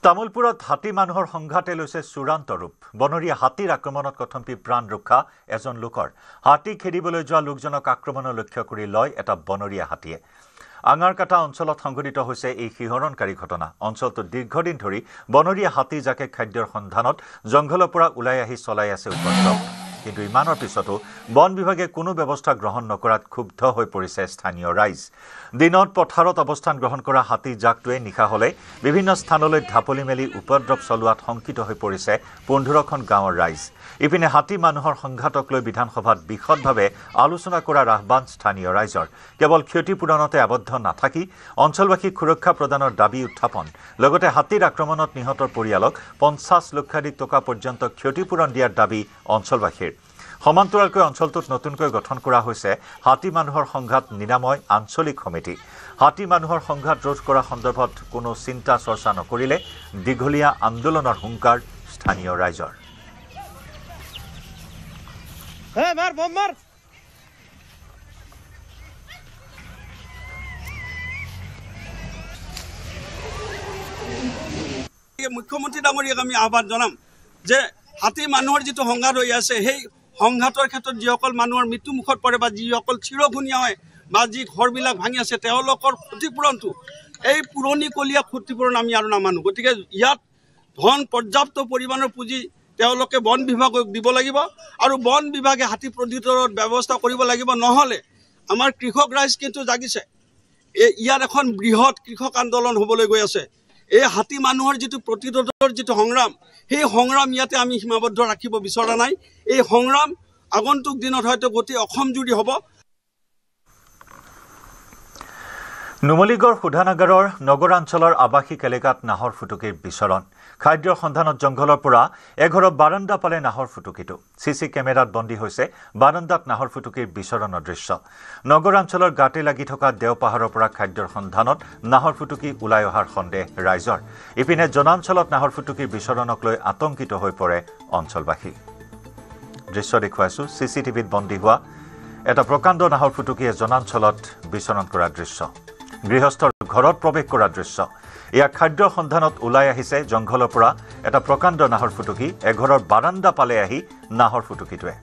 তামুলপুৰত হাতী মানুহৰ সংঘাতে লৈছে চূড়ান্ত ৰূপ বনৰীয়া হাতীৰ আক্ৰমণত কথম্পি প্ৰাণ ৰক্ষা এজন লোকৰ হাতী খেদিবলৈ যোৱা লোকজনক আক্ৰমণৰ লক্ষ্য কৰি লয় এটা বনৰীয়া হাতীয়ে আঙাৰকাটা অঞ্চলত সংঘটিত হৈছে এই শিহৰণকাৰী ঘটনা অঞ্চলটো দীৰ্ঘদিন ধৰি বনৰীয়া হাতী যাকে খাদ্যৰ সন্ধানত জংঘলৰ পৰা ওলাই আহি চলাই আছে উপদ্ৰৱ কিন্তু ইমানৰ পিছতো বন বিভাগে কোনো ব্যৱস্থা গ্ৰহণ নকৰাত ক্ষুব্ধ হৈ পৰিছে স্থানীয় ৰাইজ দিনত পথাৰত অৱস্থান গ্ৰহণ কৰা হাতী জাকটোৱে নিশা হলে বিভিন্ন স্থানলৈ ঢাপলি মেলি উপদ্ৰৱ চলোৱাত শংকিত হৈ পৰিছে 15খন গাঁৱৰ ৰাইজ ইপিনে হাতী মানুহৰ সংঘাতক লৈ বিধানসভাত বিশদভাৱে আলোচনা কৰাৰ আহ্বান স্থানীয় ৰাইজৰ কেৱল ক্ষতিপূৰণতে আবদ্ধ নাথাকি অঞ্চলবাসীক সুৰক্ষা প্ৰদানৰ দাবী উত্থাপন লগতে হাতীৰ আক্ৰমণত নিহতৰ পৰিয়ালক 50 লক্ষাধিক টকা পৰ্যন্ত ক্ষতিপূৰণ দিয়াৰ দাবী অঞ্চলবাসীৰ সমান্তৰালকৈ অঞ্চলটোত নতুনকৈ গঠন কৰা হৈছে হাতী মানুহৰ সংঘাত নিৰাময় আঞ্চলিক সমিতি হাতী মানুহৰ সংঘাত ৰোধ কৰা সন্দৰ্ভত কোনো চিন্তা চৰ্চা নকৰিলে দীঘলীয়া আন্দোলনৰ হুংকাৰ স্থানীয় ৰাইজৰ মুখ্যমন্ত্ৰী ডাঙৰীয়াক আমি আহ্বান জনাম যে হাতী মানুহৰ যিটো সংঘাত হৈ আছে সেই সংঘাতৰ ক্ষেত্ৰত যিসকল মানুহৰ মৃত্যুমুখত পৰে বা যিসকল চিৰঘুনীয়া হয় বা যি ঘৰবিলাক ভাঙি আছে তেওঁলোকৰ ক্ষতিপূৰণটো এই পুৰণিকলীয়া ক্ষতিপূৰণ আমি আৰু নামানো গতিকে ইয়াত ধন পৰ্যাপ্ত পৰিমাণৰ পুঁজি তেওঁলোকে বন বিভাগক দিব লাগিব আৰু বন বিভাগে হাতী প্ৰতিৰোধৰ ব্যৱস্থা কৰিব লাগিব নহ'লে আমাৰ কৃষক ৰাইজ কিন্তু জাগিছে ইয়াত এখন বৃহৎ কৃষক আন্দোলন হ'বলৈ গৈ আছে এই হাতী মানুহৰ যিটো প্ৰতিৰোধৰ যিটো সংগ্ৰাম সেই সংগ্ৰাম ইয়াতে আমি সীমাবদ্ধ ৰাখিব বিচৰা নাই এই সংগ্ৰাম আগন্তুক দিনত হয়তো গোটেই অসম জুৰি হ'ব নুমলীগড় শোধানাগাৰৰ নগৰাঞ্চলৰ আৱাসিক এলেকাত নাহৰ ফুটুকিৰ বিচৰণ খাদ্যৰ সন্ধানত জংঘলৰ পৰা এঘৰৰ বাৰান্দা পালে নাহৰ ফুটুকিটো চিচি কেমেৰাত বন্দী হৈছে বাৰান্দাত নাহৰ ফুটুকিৰ বিচৰণৰ দৃশ্য নগৰাঞ্চলৰ গাতে লাগি থকা দেওপাহাৰৰ পৰা খাদ্যৰ সন্ধানত নাহৰ ফুটুকি ওলাই অহাৰ সন্দেহ ৰাইজৰ ইপিনে জনাঞ্চলত নাহৰ ফুটুকিৰ বিচৰণক লৈ আতংকিত হৈ পৰে অঞ্চলবাসী দৃশ্য দেখুৱাইছো চিচিটিভিত বন্দী হোৱা এটা প্ৰকাণ্ড নাহৰ ফুটুকিয়ে জনাঞ্চলত বিচৰণ কৰা দৃশ্য গৃহস্থৰ ঘৰত প্ৰৱেশ কৰা দৃশ্য ইয়া খাদ্যৰ সন্ধানত ওলাই আহিছে জংঘলৰ পৰা এটা প্ৰকাণ্ড নাহৰ ফুটুকি এঘৰৰ বাৰান্দা পালে আহি নাহৰ ফুটুকিটোৱে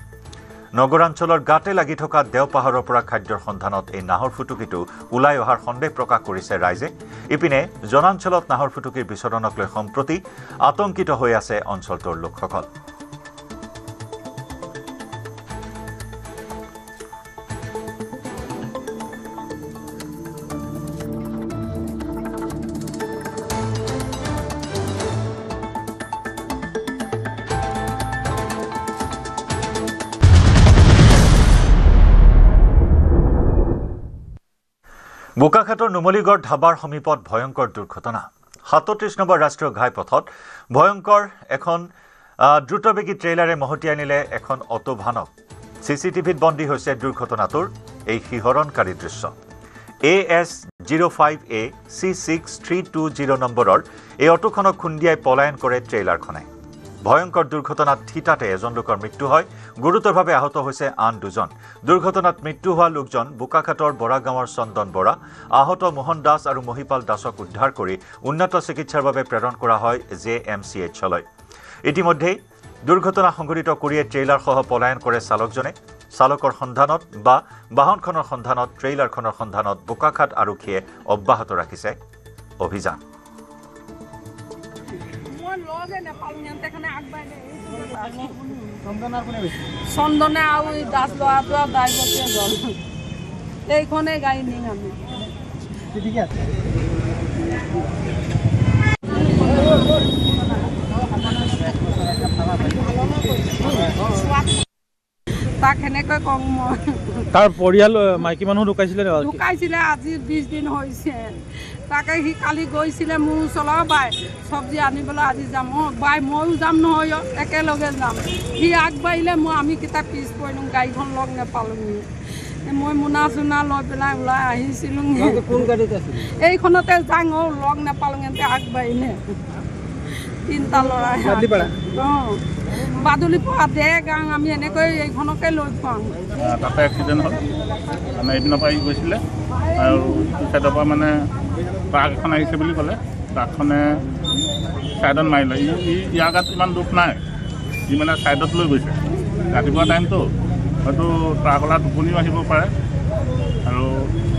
নগৰাঞ্চলৰ গাতে লাগি থকা দেওপাহাৰৰ পৰা খাদ্যৰ সন্ধানত এই নাহৰ ফুটুকিটো ওলাই অহাৰ সন্দেহ প্ৰকাশ কৰিছে ৰাইজে ইপিনে জনাঞ্চলত নাহৰ ফুটুকিৰ বিচৰণক লৈ সম্প্ৰতি আতংকিত হৈ আছে অঞ্চলটোৰ লোকসকল বোকাখাটৰ নুমলীগড় ধাবাৰ সমীপত ভয়ংকৰ দুৰ্ঘটনা 37 নম্বৰ ৰাষ্ট্ৰীয় ঘাইপথত ভয়ংকৰ এখন দ্ৰুতবেগী ট্ৰেইলাৰে মহতিয়াই নিলে এখন অটোভানক চিচিটিভিত বন্দী হৈছে দুৰ্ঘটনাটোৰ এই শিহৰণকাৰী দৃশ্য AS05A C6320 নম্বৰৰ এই অটোখনক খুন্দিয়াই পলায়ন কৰে ট্ৰেইলাৰখনে ভয়ংকৰ দুৰ্ঘটনাত থিতাতে এজন লোকৰ মৃত্যু হয় গুৰুতৰভাৱে আহত হৈছে আন দুজন দুৰ্ঘটনাত মৃত্যু হোৱা লোকজন বোকাখাটৰ বৰাগাঁৱৰ চন্দন বৰা আহত মোহন দাস আৰু মহিপাল দাসক উদ্ধাৰ কৰি উন্নত চিকিৎসাৰ বাবে প্ৰেৰণ কৰা হয় JMCHলৈ ইতিমধ্যে দুৰ্ঘটনা সংঘটিত কৰিয়ে ট্ৰেইলাৰ সহ পলায়ন কৰে চালকজনে চালকৰ সন্ধানত বা বাহনখনৰ সন্ধানত ট্ৰেইলাৰখনৰ সন্ধানত বোকাখাট আৰক্ষীয়ে অব্যাহত ৰাখিছে অভিযান চন্দনে আৰু দাস ল'ৰাটো ড্ৰাইভাৰটোৱে গ'ল এইখনেই গাড়ী নিম আমি তাক সেনেকৈ কওঁ মই তাৰ পৰিয়াল মাইকী মানুহ ঢুকাইছিলে আজি 20 দিন হৈছে তাকে সি কালি গৈছিলে মোৰ ওচৰৰ বাই চব্জি আনিবলৈ আজি যাম বাই ময়ো যাম নহয় একেলগে যাম সি আগবাঢ়িলে আমি কিতাপ পিছ পৰিলোঁ গাড়ীখন লগ নাপালোঁ মই মোনা চোনা লৈ পেলাই ওলাই আহিছিলোঁ এইখনতে যাং লগ নাপালোঁ এতে আগবাঢ়িলে 3টা ল'ৰা বাদুলি পৰা গাং আমি এনেকৈ এইখনকে লৈ পাওঁ তাতে এক্সিডেণ্ট হ'ল মানে এদিনৰ পৰা গৈছিলে আৰু ইটো চাইডৰ পৰা মানে ট্ৰাক এখন আহিছে বুলি ক'লে ট্ৰাকখনে ছাইডত মাৰিলে ইয়াৰ গাত ইমান দুখ নাই ই মানে ছাইডত লৈ গৈছে ৰাতিপুৱা টাইমটো হয়তো ট্ৰাকলা টোপনিও আহিব পাৰে আৰু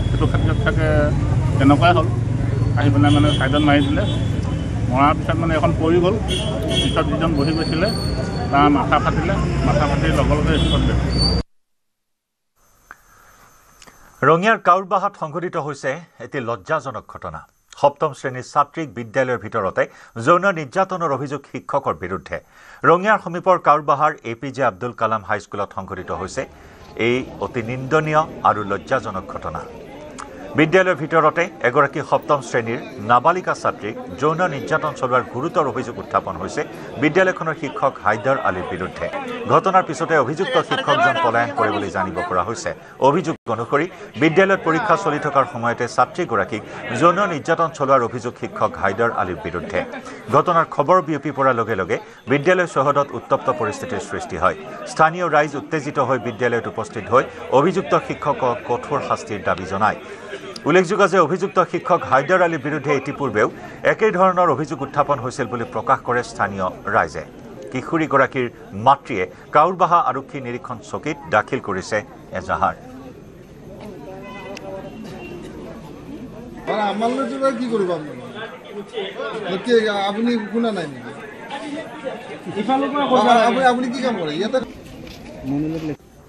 সেইটো ক্ষেত্ৰত থাকে তেনেকুৱাই হ'ল আহি পেলাই মানে ছাইডত মাৰি দিলে মৰাৰ পিছত মানে এখন পৰি গ'ল পিছত যিজন বহি গৈছিলে তাৰ মাথা ফাটিলে মাথা ফাটি লগে লগে স্কুলত গ'ল ৰঙিয়াৰ কাউৰবাহাত সংঘটিত হৈছে এটি লজ্জাজনক ঘটনা সপ্তম শ্ৰেণীৰ ছাত্ৰীক বিদ্যালয়ৰ ভিতৰতে যৌন নিৰ্যাতনৰ অভিযোগ শিক্ষকৰ বিৰুদ্ধে ৰঙিয়াৰ সমীপৰ কাউৰবাহাৰ এপিজে আব্দুল কালাম হাইস্কুলত সংঘটিত হৈছে এই অতি নিন্দনীয় আৰু লজ্জাজনক ঘটনা বিদ্যালয়ৰ ভিতৰতে এগৰাকী সপ্তম শ্ৰেণীৰ নাবালিকা ছাত্ৰীক যৌন নিৰ্যাতন চলোৱাৰ গুৰুতৰ অভিযোগ উত্থাপন হৈছে বিদ্যালয়খনৰ শিক্ষক হাইদাৰ আলীৰ বিৰুদ্ধে ঘটনাৰ পিছতে অভিযুক্ত শিক্ষকজন পলায়ন কৰে বুলি জানিব পৰা হৈছে অভিযোগ অনুসৰি বিদ্যালয়ত পৰীক্ষা চলি থকাৰ সময়তে ছাত্ৰীগৰাকীক যৌন নিৰ্যাতন চলোৱাৰ অভিযোগ শিক্ষক হাইদাৰ আলীৰ বিৰুদ্ধে ঘটনাৰ খবৰ বিয়পি পৰাৰ লগে লগে বিদ্যালয় চৌহদত উত্তপ্ত পৰিস্থিতিৰ সৃষ্টি হয় স্থানীয় ৰাইজ উত্তেজিত হৈ বিদ্যালয়ত উপস্থিত হৈ অভিযুক্ত শিক্ষকক কঠোৰ শাস্তিৰ দাবী জনায় উল্লেখযোগ্য যে অভিযুক্ত শিক্ষক হাইদাৰ আলীৰ বিৰুদ্ধে ইতিপূৰ্বেও একেই ধৰণৰ অভিযোগ উত্থাপন হৈছিল বুলি প্ৰকাশ কৰে স্থানীয় ৰাইজে কিশোৰীগৰাকীৰ মাতৃয়ে কাউৰবাহা আৰক্ষী নিৰীক্ষণ চকীত দাখিল কৰিছে এজাহাৰ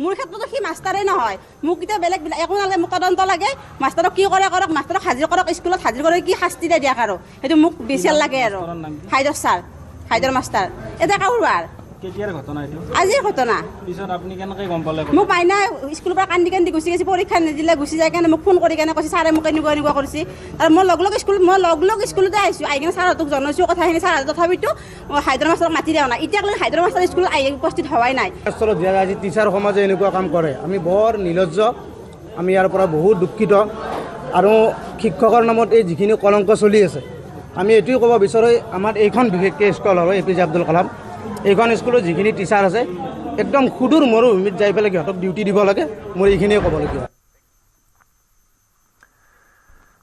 মোৰ ক্ষেত্ৰতো সি মাষ্টাৰে নহয় মোক এতিয়া বেলেগ একো নালাগে মোক তদন্ত লাগে মাষ্টাৰক কি কৰে কৰক মাষ্টাৰক হাজিৰ কৰক স্কুলত হাজিৰ কৰি কি শাস্তি দিয়ে দিয়ক আৰু সেইটো মোক বেছি লাগে আৰু হাইদৰ ছাৰ হাইদৰ মাষ্টাৰ এতিয়া কাউৰবাৰ কেতিয়াৰ ঘটনা এইটো আজিৰ ঘটনা পিছত আপুনি কেনেকৈ গম পালে মোক মাইনা স্কুলৰ পৰা কান্দি কান্দি গুচি গৈছে পৰীক্ষা নিদিলে গুচি যায় কাৰণে মোক ফোন কৰি কেনে কৈছে ছাৰে মোক এনেকুৱা এনেকুৱা কৰিছে আৰু মই লগ লগ স্কুলতে আহিছোঁ আহি কিনে ছাৰহঁতক জনাইছোঁ কথাখিনি ছাৰ তথাপিতো হাইদৰ মাষ্টৰক মাতি দিয়া নাই এতিয়ালৈ হাইদৰ মাষ্টৰ স্কুলত আহি উপস্থিত হোৱাই নাই আজি টিচাৰ সমাজে এনেকুৱা কাম কৰে আমি বৰ নিলজ্জ আমি ইয়াৰ পৰা বহুত দুখিত আৰু শিক্ষকৰ নামত এই যিখিনি কলংক চলি আছে আমি এইটোৱে ক'ব বিচাৰোঁ আমাৰ এইখন বিশেষকৈ স্কুল হয় এপিজে আব্দুল কালাম এইখন স্কুলত যিখিনি টিচাৰ আছে একদম সুদূৰ মৰুভূমিত যাই পেলাই সিহঁতক ডিউটি দিব লাগে মোৰ এইখিনিয়ে ক'বলগীয়া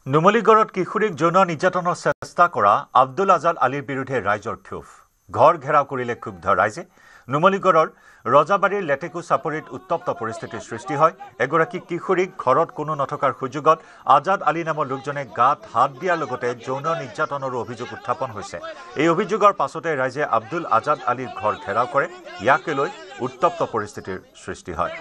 নুমলীগড়ত কিশোৰীক যৌন নিৰ্যাতনৰ চেষ্টা কৰা আব্দুল আজাদ আলীৰ বিৰুদ্ধে ৰাইজৰ ক্ষোভ ঘৰ ঘেৰাও কৰিলে ক্ষুব্ধ ৰাইজে নুমলীগড়ৰ ৰজাবাৰীৰ লেটেকু চাপৰিত উত্তপ্ত পৰিস্থিতিৰ সৃষ্টি হয় এগৰাকী কিশোৰীক ঘৰত কোনো নথকাৰ সুযোগত আজাদ আলী নামৰ লোকজনে গাত হাত দিয়াৰ লগতে যৌন নিৰ্যাতনৰো অভিযোগ উত্থাপন হৈছে এই অভিযোগৰ পাছতে ৰাইজে আব্দুল আজাদ আলীৰ ঘৰ ঘেৰাও কৰে ইয়াকে লৈ উত্তপ্ত পৰিস্থিতিৰ সৃষ্টি হয়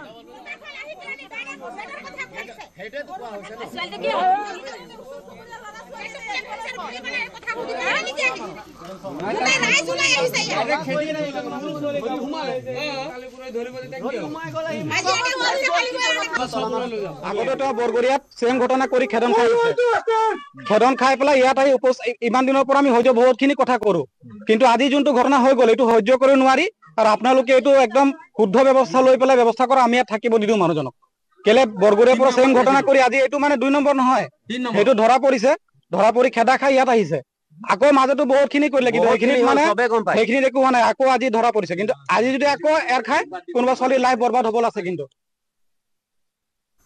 আগতে বৰগৰিয়াত চেম ঘটনা কৰি খেদন খাই পেলাই ইয়াত আহি ইমান দিনৰ পৰা আমি হয়তো বহুতখিনি কথা কৰোঁ কিন্তু আজি যোনটো ঘটনা হৈ গ'ল এইটো সহ্য কৰিব নোৱাৰি আৰু আপোনালোকে এইটো একদম শুদ্ধ ব্যৱস্থা লৈ পেলাই ব্যৱস্থা কৰা আমি ইয়াত থাকিব নিদিওঁ মানুহজনক কেলে বৰগৰিয়াৰ পৰা চেম ঘটনা কৰি আজি এইটো মানে 2 নম্বৰ নহয় সেইটো ধৰা পৰি খেদা খাই ইয়াত আহিছে আকৌ মাজতো বহুতখিনি কৰিলে কিন্তু সেইখিনিত একো হোৱা নাই আকৌ আজি ধৰা পৰিছে কিন্তু আজি যদি আকৌ এৰ খাই কোনোবা ছোৱালীৰ লাইফ বৰবাদ হ'ব আছে কিন্তু